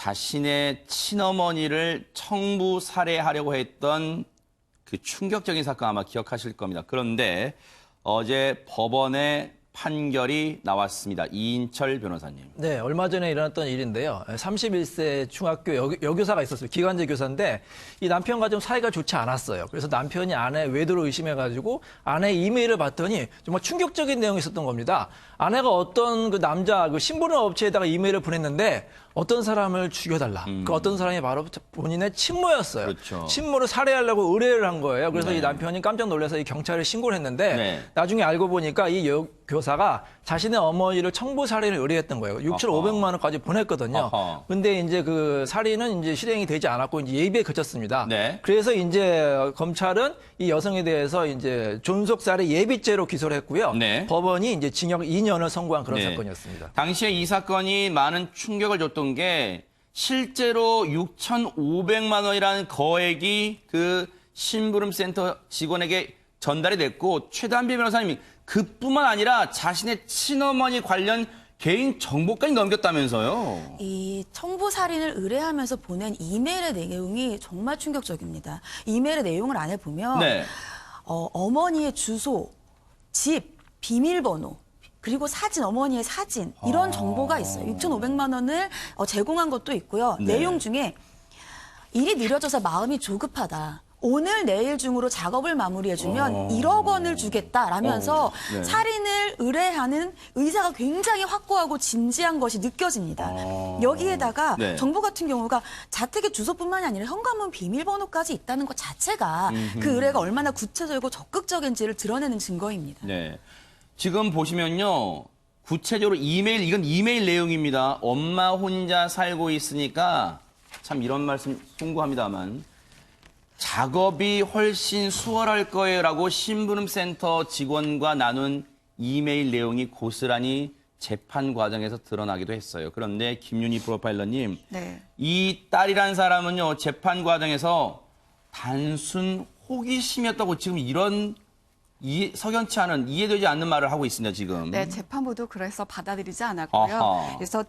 자신의 친어머니를 청부 살해하려고 했던 그 충격적인 사건 아마 기억하실 겁니다. 그런데 어제 법원의 판결이 나왔습니다. 이인철 변호사님. 네, 얼마 전에 일어났던 일인데요. 31세 중학교 여교사가 있었어요. 기간제 교사인데 이 남편과 좀 사이가 좋지 않았어요. 그래서 남편이 아내 외도를 의심해가지고 아내 이메일을 봤더니 정말 충격적인 내용이 있었던 겁니다. 아내가 어떤 그 남자 그 신부름 업체에다가 이메일을 보냈는데 어떤 사람을 죽여달라. 그 어떤 사람이 바로 본인의 친모였어요. 그렇죠. 친모를 살해하려고 의뢰를 한 거예요. 그래서 네. 이 남편이 깜짝 놀라서 이 경찰에 신고를 했는데 네. 나중에 알고 보니까 이 교사가 자신의 어머니를 청부 살해를 의뢰했던 거예요. 6,500만 원까지 보냈거든요. 어허. 근데 이제 그 살인은 이제 실행이 되지 않았고 이제 예비에 그쳤습니다. 네. 그래서 이제 검찰은 이 여성에 대해서 이제 존속살해 예비죄로 기소를 했고요. 네. 법원이 이제 징역 2년을 선고한 그런 네. 사건이었습니다. 당시에 이 사건이 많은 충격을 줬던 게 실제로 6,500만 원이라는 거액이 그 심부름센터 직원에게 전달이 됐고 최단비 변호사님이 그뿐만 아니라 자신의 친어머니 관련 개인 정보까지 넘겼다면서요. 이 청부 살인을 의뢰하면서 보낸 이메일의 내용이 정말 충격적입니다. 이메일의 내용을 안에 보면 네. 어머니의 주소, 집, 비밀번호, 그리고 사진, 어머니의 사진 이런 정보가 있어요. 6,500만 원을 제공한 것도 있고요. 네. 내용 중에 일이 느려져서 마음이 조급하다. 오늘 내일 중으로 작업을 마무리해주면 1억 원을 주겠다라면서 네. 살인을 의뢰하는 의사가 굉장히 확고하고 진지한 것이 느껴집니다. 여기에다가 네. 정보 같은 경우가 자택의 주소뿐만이 아니라 현관문 비밀번호까지 있다는 것 자체가 그 의뢰가 얼마나 구체적이고 적극적인지를 드러내는 증거입니다. 네. 지금 보시면요. 구체적으로 이건 이메일 내용입니다. 엄마 혼자 살고 있으니까 참 이런 말씀 송구합니다만 작업이 훨씬 수월할 거예요라고 심부름센터 직원과 나눈 이메일 내용이 고스란히 재판 과정에서 드러나기도 했어요. 그런데 김윤희 프로파일러님, 네. 이 딸이란 사람은요 재판 과정에서 단순 호기심이었다고 지금 이런 석연치 않은 이해되지 않는 말을 하고 있습니다 지금. 네, 재판부도 그래서 받아들이지 않았고요. 아하. 그래서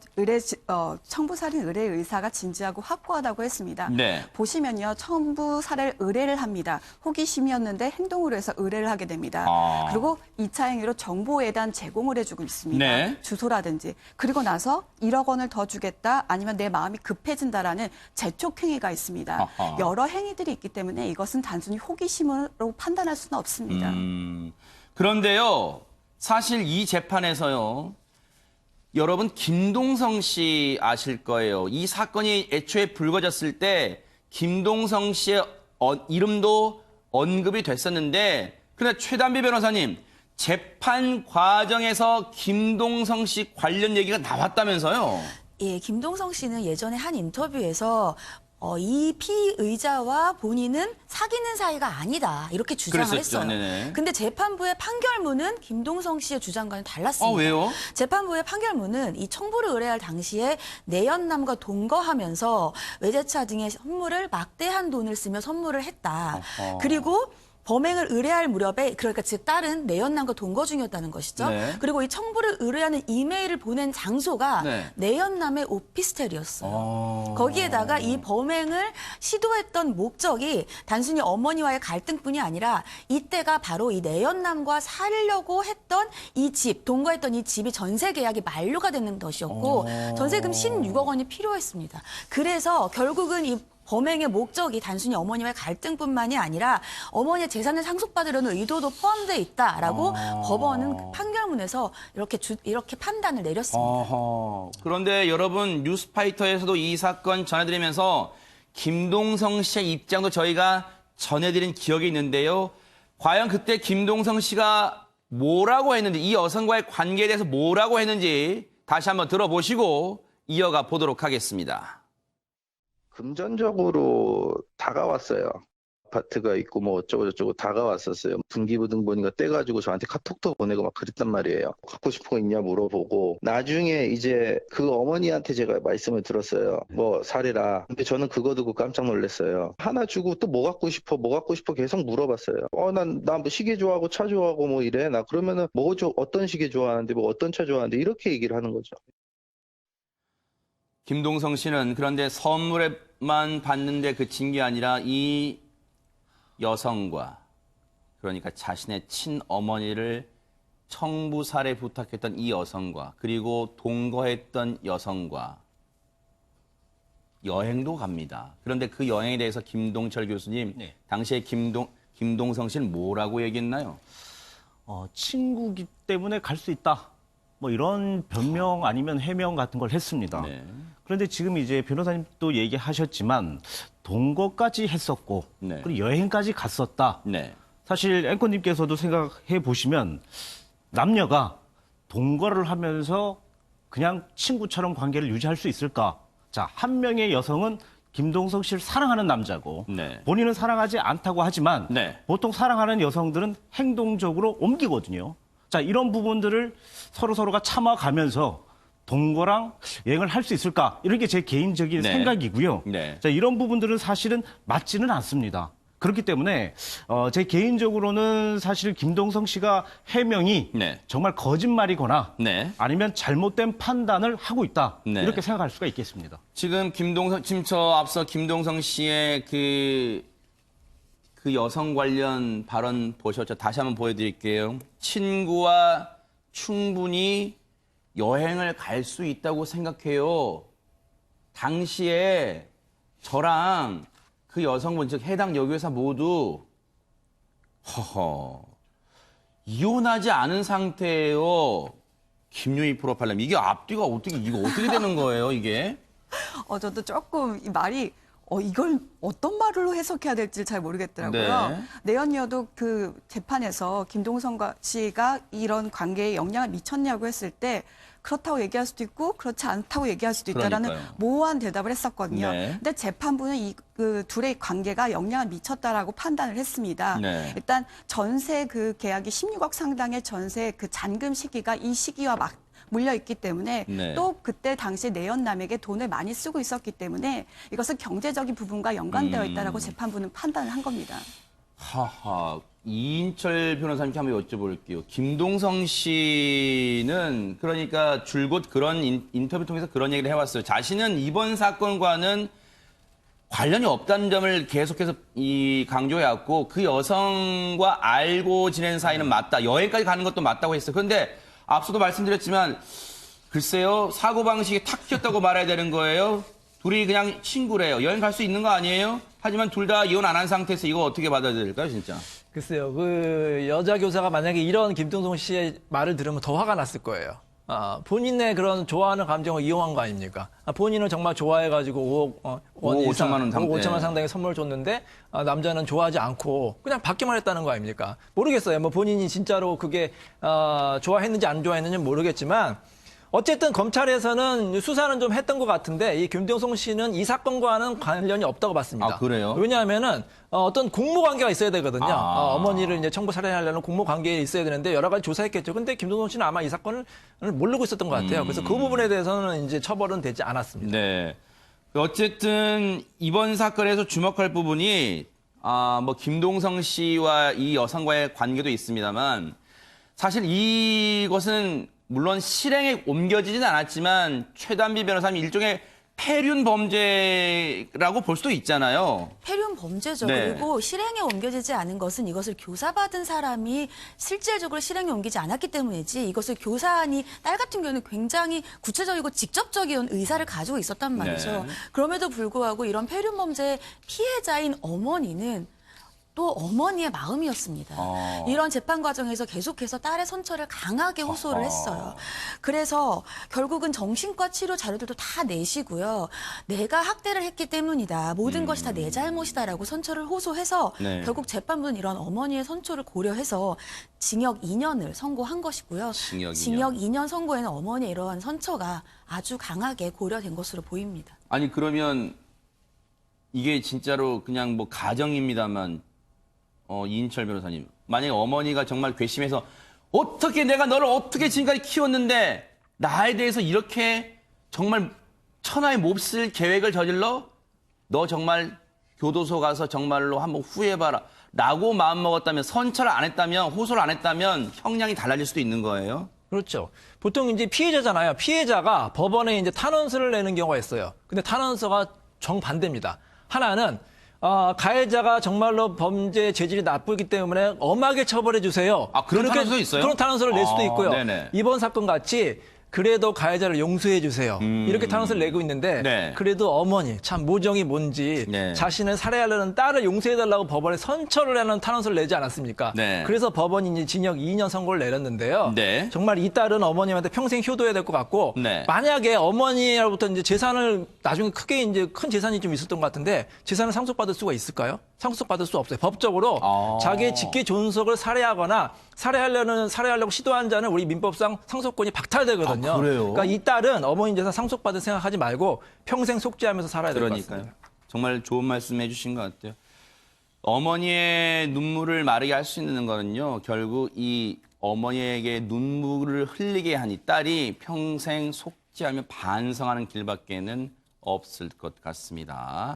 청부살인 의뢰 의사가 진지하고 확고하다고 했습니다. 네. 보시면요, 청부살해 의뢰를 합니다. 호기심이었는데 행동으로 해서 의뢰를 하게 됩니다. 아. 그리고 2차 행위로 정보에 대한 제공을 해주고 있습니다. 네. 주소라든지. 그리고 나서 1억 원을 더 주겠다, 아니면 내 마음이 급해진다라는 재촉 행위가 있습니다. 아하. 여러 행위들이 있기 때문에 이것은 단순히 호기심으로 판단할 수는 없습니다. 그런데요, 사실 이 재판에서요, 여러분 김동성 씨 아실 거예요. 이 사건이 애초에 불거졌을 때 김동성 씨의 이름도 언급이 됐었는데, 그런데 최단비 변호사님, 재판 과정에서 김동성 씨 관련 얘기가 나왔다면서요? 예, 김동성 씨는 예전에 한 인터뷰에서 이 피의자와 본인은 사귀는 사이가 아니다 이렇게 주장을 그랬었죠. 했어요. 네네. 근데 재판부의 판결문은 김동성 씨의 주장과는 달랐습니다. 왜요? 재판부의 판결문은 이 청부를 의뢰할 당시에 내연남과 동거하면서 외제차 등의 선물을 막대한 돈을 쓰며 선물을 했다. 어허. 그리고 범행을 의뢰할 무렵에 그러니까 즉 딸은 내연남과 동거 중이었다는 것이죠. 네. 그리고 이 청부를 의뢰하는 이메일을 보낸 장소가 네. 내연남의 오피스텔이었어요. 거기에다가 이 범행을 시도했던 목적이 단순히 어머니와의 갈등뿐이 아니라 이때가 바로 이 내연남과 살려고 했던 이 집, 동거했던 이 집이 전세 계약이 만료가 되는 것이었고 전세금 16억 원이 필요했습니다. 그래서 결국은 이 범행의 목적이 단순히 어머니와의 갈등뿐만이 아니라 어머니의 재산을 상속받으려는 의도도 포함되어 있다라고 법원은 그 판결문에서 이렇게 판단을 내렸습니다. 그런데 여러분 뉴스파이터에서도 이 사건 전해드리면서 김동성 씨의 입장도 저희가 전해드린 기억이 있는데요. 과연 그때 김동성 씨가 뭐라고 했는지, 이 여성과의 관계에 대해서 뭐라고 했는지 다시 한번 들어보시고 이어가 보도록 하겠습니다. 금전적으로 다가왔어요. 아파트가 있고 뭐 어쩌고저쩌고 다가왔었어요. 등기부등본인가 떼가지고 저한테 카톡도 보내고 막 그랬단 말이에요. 갖고 싶은 거 있냐 물어보고 나중에 이제 그 어머니한테 제가 말씀을 들었어요. 뭐 사래라. 근데 저는 그거 듣고 깜짝 놀랐어요. 하나 주고 또 뭐 갖고 싶어 계속 물어봤어요. 나 뭐 시계 좋아하고 차 좋아하고 뭐 이래. 나 그러면은 어떤 시계 좋아하는데 뭐 어떤 차 좋아하는데 이렇게 얘기를 하는 거죠. 김동성 씨는 그런데 선물에만 받는데 그친 게 아니라 이 여성과 그러니까 자신의 친어머니를 청부살에 부탁했던 이 여성과 그리고 동거했던 여성과 여행도 갑니다. 그런데 그 여행에 대해서 김동철 교수님, 네. 당시에 김동성 씨는 뭐라고 얘기했나요? 친구기 때문에 갈 수 있다. 뭐 이런 변명 아니면 해명 같은 걸 했습니다. 네. 그런데 지금 이제 변호사님도 얘기하셨지만 동거까지 했었고 네. 그리고 여행까지 갔었다. 네. 사실 앵커님께서도 생각해 보시면 남녀가 동거를 하면서 그냥 친구처럼 관계를 유지할 수 있을까? 자, 한 명의 여성은 김동성 씨를 사랑하는 남자고 네. 본인은 사랑하지 않다고 하지만 네. 보통 사랑하는 여성들은 행동적으로 옮기거든요. 자, 이런 부분들을 서로가 참아가면서 동거랑 여행을 할 수 있을까? 이런 게 제 개인적인 네. 생각이고요. 네. 자, 이런 부분들은 사실은 맞지는 않습니다. 그렇기 때문에 제 개인적으로는 사실 김동성 씨가 해명이 네. 정말 거짓말이거나 네. 아니면 잘못된 판단을 하고 있다. 네. 이렇게 생각할 수가 있겠습니다. 지금 지금 저 앞서 김동성 씨의 그 여성 관련 발언 보셨죠? 다시 한번 보여드릴게요. 친구와 충분히 여행을 갈 수 있다고 생각해요. 당시에 저랑 그 여성분, 즉 해당 여교사 모두 이혼하지 않은 상태예요. 김유희 프로파일러. 이게 앞뒤가 이거 어떻게 되는 거예요, 이게? 저도 조금 이 말이 이걸 어떤 말로 해석해야 될지 잘 모르겠더라고요. 네. 내연녀도 그 재판에서 김동성 씨가 이런 관계에 영향을 미쳤냐고 했을 때 그렇다고 얘기할 수도 있고 그렇지 않다고 얘기할 수도 있다라는 그러니까요. 모호한 대답을 했었거든요. 네. 근데 재판부는 그 둘의 관계가 영향을 미쳤다라고 판단을 했습니다. 네. 일단 전세 그 계약이 16억 상당의 전세 그 잔금 시기가 이 시기와 막 물려 있기 때문에 네. 또 그때 당시 내연남에게 돈을 많이 쓰고 있었기 때문에 이것은 경제적인 부분과 연관되어 있다라고 재판부는 판단을 한 겁니다. 하하. 이인철 변호사님께 한번 여쭤볼게요. 김동성 씨는 그러니까 줄곧 그런 인터뷰 통해서 그런 얘기를 해왔어요. 자신은 이번 사건과는 관련이 없다는 점을 계속해서 강조해왔고 그 여성과 알고 지낸 사이는 맞다. 여행까지 가는 것도 맞다고 했어요. 그런데 앞서도 말씀드렸지만 글쎄요. 사고방식이 탁 튀었다고 말해야 되는 거예요. 둘이 그냥 친구래요. 여행 갈 수 있는 거 아니에요? 하지만 둘 다 이혼 안 한 상태에서 이거 어떻게 받아야 될까요, 진짜? 글쎄요, 그 여자 교사가 만약에 이런 김동성 씨의 말을 들으면 더 화가 났을 거예요. 본인의 그런 좋아하는 감정을 이용한 거 아닙니까? 본인은 정말 좋아해가지고 5억 5천만 원 5천만 원 상당의 선물 줬는데 남자는 좋아하지 않고 그냥 받기만 했다는 거 아닙니까? 모르겠어요. 뭐 본인이 진짜로 그게 좋아했는지 안 좋아했는지 모르겠지만 어쨌든 검찰에서는 수사는 좀 했던 것 같은데 이 김동성 씨는 이 사건과는 관련이 없다고 봤습니다. 아, 그래요? 왜냐하면은 어떤 공모 관계가 있어야 되거든요. 아. 어머니를 이제 청부 살해하려는 공모 관계에 있어야 되는데 여러 가지 조사했겠죠. 근데 김동성 씨는 아마 이 사건을 모르고 있었던 것 같아요. 그래서 그 부분에 대해서는 이제 처벌은 되지 않았습니다. 네. 어쨌든 이번 사건에서 주목할 부분이 뭐 김동성 씨와 이 여성과의 관계도 있습니다만 사실 이것은 물론 실행에 옮겨지진 않았지만 최단비 변호사님 일종의 폐륜 범죄라고 볼 수도 있잖아요. 폐륜 범죄죠. 네. 그리고 실행에 옮겨지지 않은 것은 이것을 교사받은 사람이 실질적으로 실행에 옮기지 않았기 때문이지 이것을 교사니 딸 같은 경우는 굉장히 구체적이고 직접적인 의사를 가지고 있었단 말이죠. 네. 그럼에도 불구하고 이런 폐륜 범죄의 피해자인 어머니는 또 어머니의 마음이었습니다. 이런 재판 과정에서 계속해서 딸의 선처를 강하게 호소를 했어요. 그래서 결국은 정신과 치료 자료들도 다 내시고요. 내가 학대를 했기 때문이다. 모든 것이 다 내 잘못이다라고 선처를 호소해서 네. 결국 재판부는 이런 어머니의 선처를 고려해서 징역 2년을 선고한 것이고요. 징역 2년 선고에는 어머니의 이러한 선처가 아주 강하게 고려된 것으로 보입니다. 아니 그러면 이게 진짜로 그냥 뭐 가정입니다만 이인철 변호사님 만약에 어머니가 정말 괘씸해서 어떻게 내가 너를 어떻게 지금까지 키웠는데 나에 대해서 이렇게 정말 천하의 몹쓸 계획을 저질러 너 정말 교도소 가서 정말로 한번 후회해봐라 라고 마음먹었다면 선처를 안 했다면 호소를 안 했다면 형량이 달라질 수도 있는 거예요. 그렇죠. 보통 이제 피해자잖아요. 피해자가 법원에 이제 탄원서를 내는 경우가 있어요. 근데 탄원서가 정반대입니다. 하나는 가해자가 정말로 범죄 재질이 나쁘기 때문에 엄하게 처벌해 주세요. 아, 그런 탄원서 있어요? 그런 탄원서를 낼 수도 있고요. 네네. 이번 사건 같이 그래도 가해자를 용서해 주세요. 이렇게 탄원서를 내고 있는데 네. 그래도 어머니 참 모정이 뭔지 네. 자신을 살해하려는 딸을 용서해달라고 법원에 선처를 하는 탄원서를 내지 않았습니까? 네. 그래서 법원이 이제 징역 2년 선고를 내렸는데요. 네. 정말 이 딸은 어머님한테 평생 효도해야 될 것 같고 네. 만약에 어머니로부터 이제 재산을 나중에 크게 이제 큰 재산이 좀 있었던 것 같은데 재산을 상속받을 수가 있을까요? 상속받을 수 없어요. 법적으로 자기의 직계 존속을 살해하려고 시도한 자는 우리 민법상 상속권이 박탈되거든요. 아, 그래요? 그러니까 이 딸은 어머니 재산 상속받을 생각하지 말고 평생 속죄하면서 살아야 될 것 그러니까요. 같습니다. 정말 좋은 말씀 해주신 것 같아요. 어머니의 눈물을 마르게 할 수 있는 거는요. 결국 이 어머니에게 눈물을 흘리게 한 이 딸이 평생 속죄하며 반성하는 길밖에는 없을 것 같습니다.